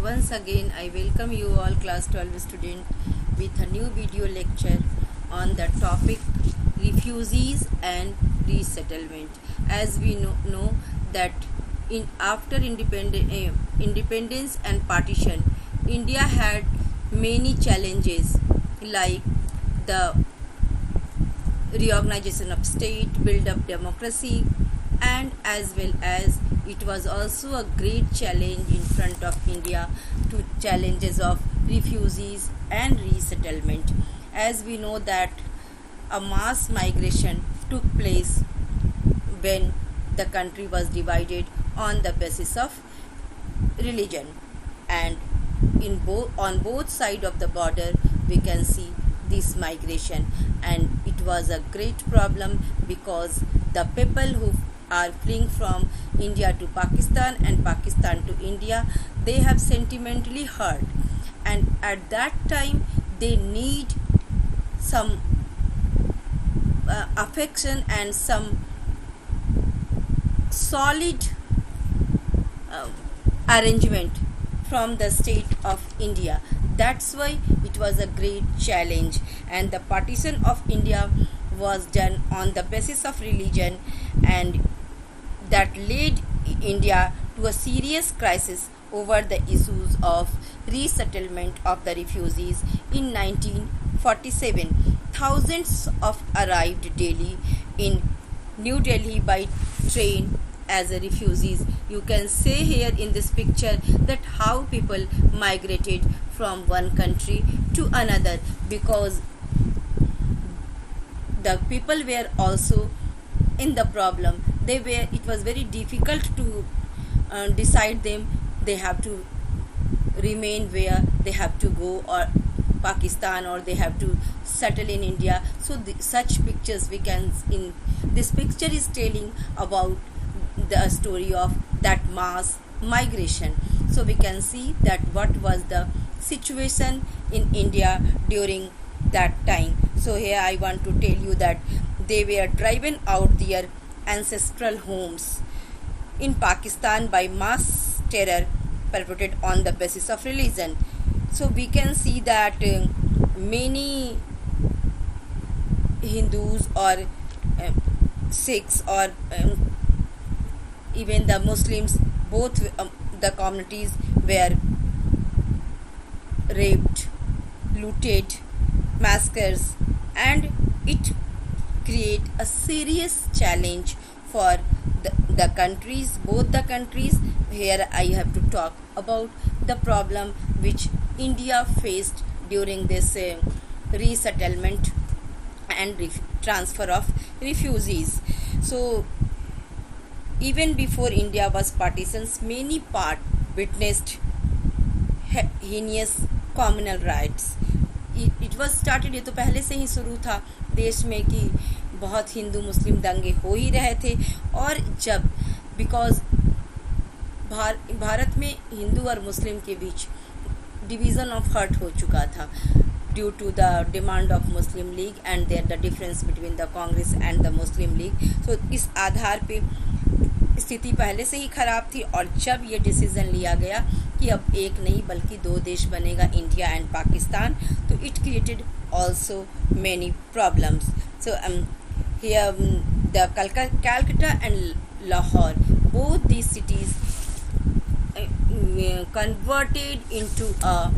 once again I welcome you all class 12 student with a new video lecture on the topic refugees and resettlement. As we know that after independence and partition, India had many challenges like the reorganization of state, build up democracy, and as well as it was also a great challenge in front of India to challenges of refugees and resettlement. As we know that a mass migration took place when the country was divided on the basis of religion, and on both sides of the border we can see this migration, and it was a great problem because the people who are fleeing from India to Pakistan and Pakistan to India, they have sentimentally hurt, and at that time they need some affection and some solid arrangement from the state of India. That's why it was a great challenge, and the partition of India was done on the basis of religion, and that led India to a serious crisis over the issues of resettlement of the refugees. In 1947, thousands of arrived Delhi in New Delhi by train as a refugees. You can see here in this picture that how people migrated from one country to another, because the people were also in the problem. It was very difficult to decide them. They have to remain where they have to go, or Pakistan, or they have to settle in India. So such pictures we can in this picture is telling about the story of that mass migration. So we can see that what was the situation in India during that time. So here I want to tell you that they were driven out their ancestral homes in Pakistan by mass terror perpetrated on the basis of religion. So we can see that many Hindus or Sikhs or even the Muslims, both the communities were raped, looted, massacres, and it create a serious challenge for the countries, both the countries. Here I have to talk about the problem which India faced during this resettlement and transfer of refugees. So even before India was partitions, many parts witnessed heinous communal riots. It was started, ये तो पहले से ही शुरू था देश में कि बहुत हिंदू मुस्लिम दंगे हो ही रहे थे, और जब बिकॉज भारत में हिंदू और मुस्लिम के बीच डिवीज़न ऑफ हर्ट हो चुका था due to the demand of Muslim League and there the difference between the Congress and the Muslim League. So इस आधार पे स्थिति पहले से ही खराब थी, और जब ये डिसीज़न लिया गया कि अब एक नहीं बल्कि दो देश बनेगा, इंडिया एंड पाकिस्तान, तो it created also many problems. So here the Calcutta and Lahore, both these cities converted into a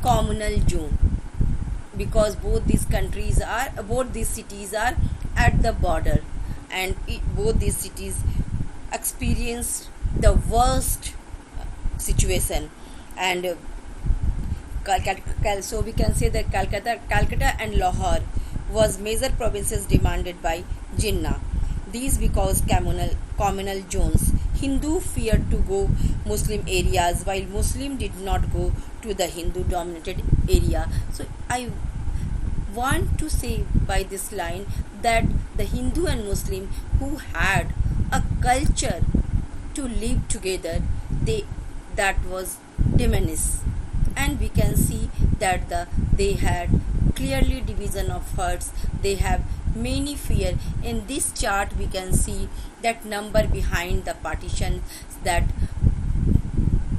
communal zone, because both these cities are at the border, and both these cities experienced the worst situation. And so we can say that Calcutta and Lahore was major provinces demanded by Jinnah. These because communal zones. Hindu feared to go Muslim areas, while Muslim did not go to the Hindu dominated area. So I want to say by this line that the Hindu and Muslim who had a culture to live together, that was diminished. And we can see that they had clearly division of herds. They have many fear. In this chart we can see that number behind the partition, that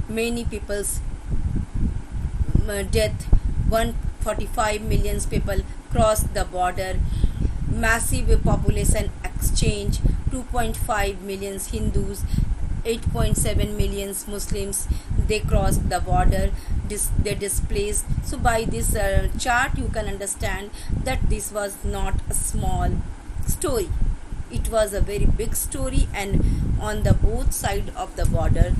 many peoples death, 145 million people crossed the border, massive population exchange, 2.5 million Hindus, 8.7 million Muslims, they crossed the border, they displaced. So by this chart you can understand that this was not a small story, it was a very big story, and on the both side of the border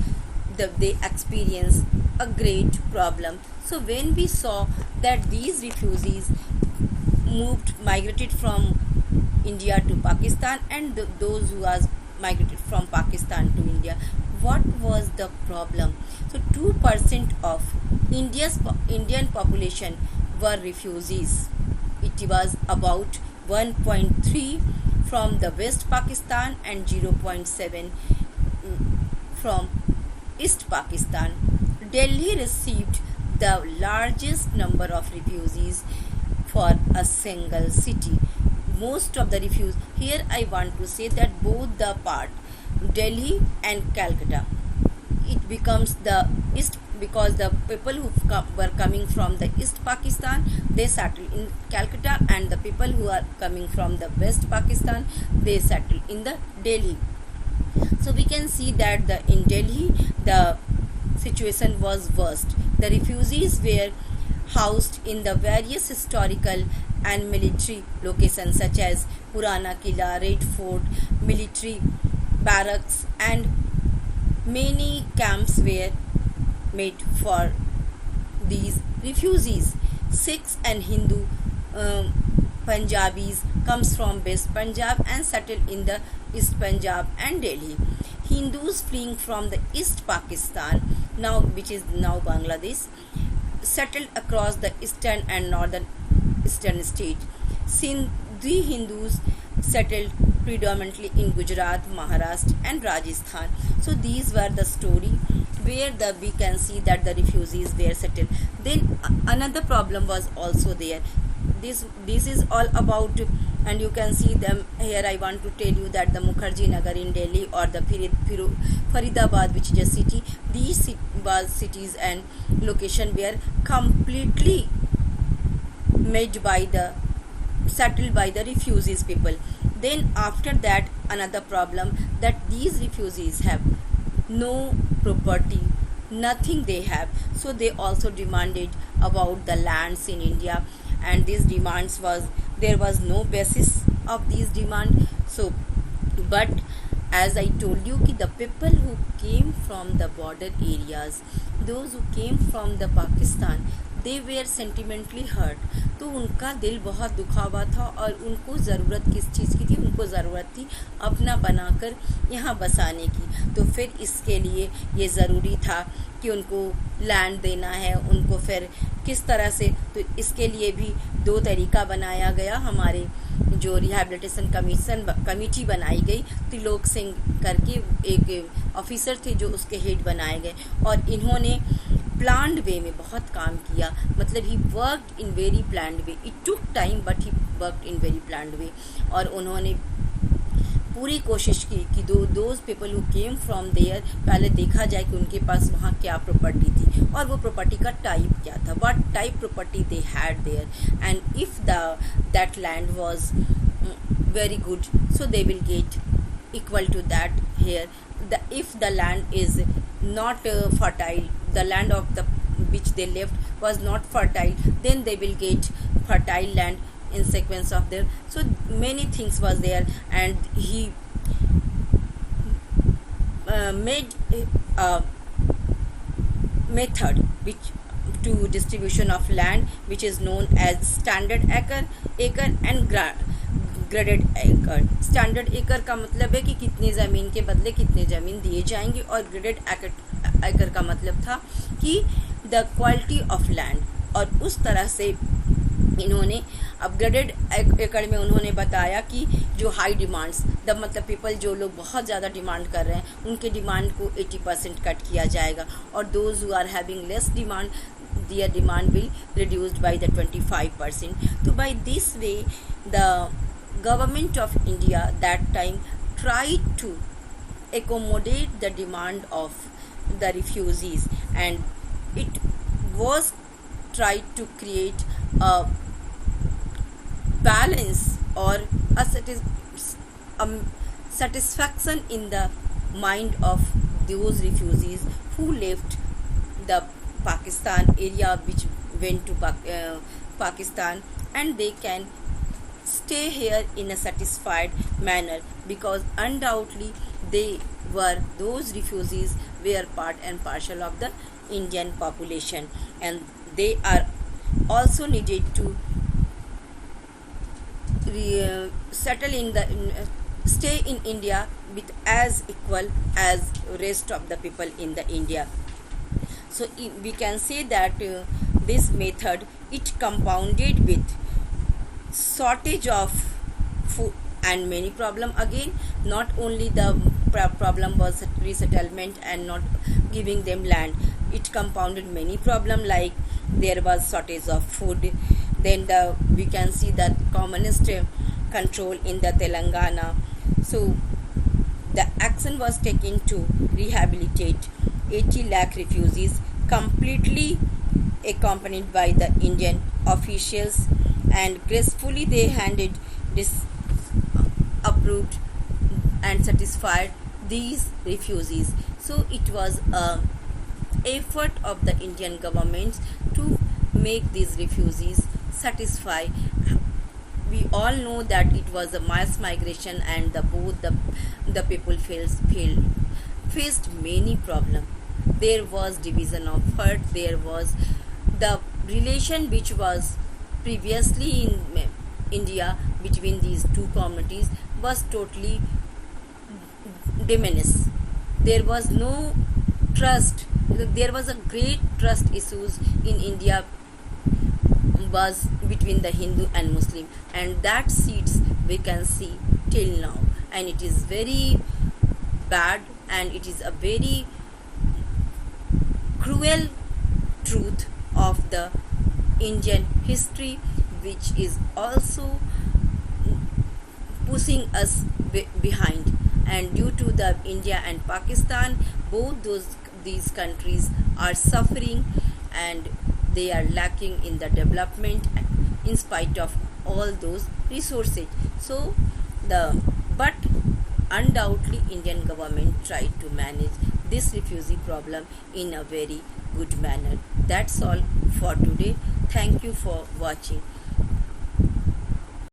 they experienced a great problem. So when we saw that these refugees migrated from India to Pakistan, and those who was migrated from Pakistan to India, what was the problem? So 2% of Indian population were refugees. It was about 1.3 from the West Pakistan and 0.7 from East Pakistan. Delhi received the largest number of refugees for a single city. Most of the refugees, here I want to say that both the part, Delhi and Calcutta, it becomes the East, because the people who were coming from the East Pakistan, they settled in Calcutta, and the people who are coming from the West Pakistan, they settled in the Delhi. So we can see that in Delhi the situation was worst. The refugees were housed in the various historical and military locations such as Purana Killa, Red Fort, military barracks, and many camps were made for these refugees. Sikhs and Hindu Punjabis comes from West Punjab and settled in the East Punjab and Delhi. Hindus fleeing from the East Pakistan, now which is now Bangladesh, settled across the eastern and northern eastern state. Sindhi Hindus settled predominantly in Gujarat, Maharashtra and Rajasthan. So these were the story where we can see that the refugees were settled. Then another problem was also there. This is all about, and you can see them here. I want to tell you that the Mukherjee Nagar in Delhi, or the Faridabad, which is a city, these cities and location were completely settled by the refugees people. Then after that, another problem, that these refugees have no property, nothing they have. So they also demanded about the lands in India, and these demands there was no basis of these demand. So but as I told you, the people who came from the border areas, those who came from the Pakistan, they were sentimentally hurt. तो उनका दिल बहुत दुखा हुआ था, और उनको ज़रूरत किस चीज़ की थी? उनको ज़रूरत थी अपना बनाकर यहाँ बसाने की। तो फिर इसके लिए ये ज़रूरी था कि उनको लैंड देना है, उनको फिर किस तरह से, तो इसके लिए भी दो तरीका बनाया गया। हमारे जो रिहैबिलिटेशन कमेटी बनाई गई, त्रिलोक सिंह करके एक ऑफिसर थे जो उसके हेड बनाए गए, और इन्होंने प्लान्ड वे में बहुत काम किया। मतलब he worked in very planned way, it took time but he worked in very planned way. और उन्होंने पूरी कोशिश की कि those people who came from there, पहले देखा जाए कि उनके पास वहाँ क्या प्रॉपर्टी थी, और वो प्रॉपर्टी का टाइप क्या था, what type property they had there, and if that land was very good, so they will get equal to that here. If the land is not fertile, the land of the which they left was not fertile, then they will get fertile land in sequence of their. So many things was there, and he made a method which to distribution of land, which is known as standard acre and graded एकड़। Standard एकड़ का मतलब है कि कितने ज़मीन के बदले कितने ज़मीन दिए जाएंगे, और ग्रेडेड एकड़ का मतलब था कि द क्वालिटी ऑफ लैंड। और उस तरह से इन्होंने अपग्रेडेड एकड़ में उन्होंने बताया कि जो हाई डिमांड्स, मतलब पीपल जो लोग बहुत ज़्यादा डिमांड कर रहे हैं, उनके डिमांड को 80% कट किया जाएगा, और those who are having less demand, their demand will reduced by the 25%. So by this way, the government of India that time tried to accommodate the demand of the refugees, and it was tried to create a balance or a satisfaction in the mind of those refugees who left the Pakistan area, which went to Pakistan, and they can stay here in a satisfied manner, because undoubtedly those refugees were part and parcel of the Indian population, and they are also needed to settle stay in India with as equal as rest of the people in the India. So we can say that this method, it compounded with shortage of food and many problem again. Not only the problem was resettlement and not giving them land, it compounded many problem, like there was shortage of food. Then we can see that communist control in the Telangana. So the action was taken to rehabilitate 80 lakh refugees, completely accompanied by the Indian officials, and gracefully they handed this approved and satisfied these refugees. So it was a effort of the Indian government to make these refugees satisfy. We all know that it was a mass migration, and both the people faced many problems. There was division of hurt, there was the relation which was previously in India between these two communities was totally diminished. There was no trust. There was a great trust issues in India was between the Hindu and Muslim, and that seeds we can see till now, and it is very bad, and it is a very cruel truth of the Indian history, which is also pushing us behind. And due to the India and Pakistan, both these countries are suffering, and they are lacking in the development in spite of all those resources. So but undoubtedly Indian government tried to manage this refugee problem in a very good manner. That's all for today. Thank you for watching.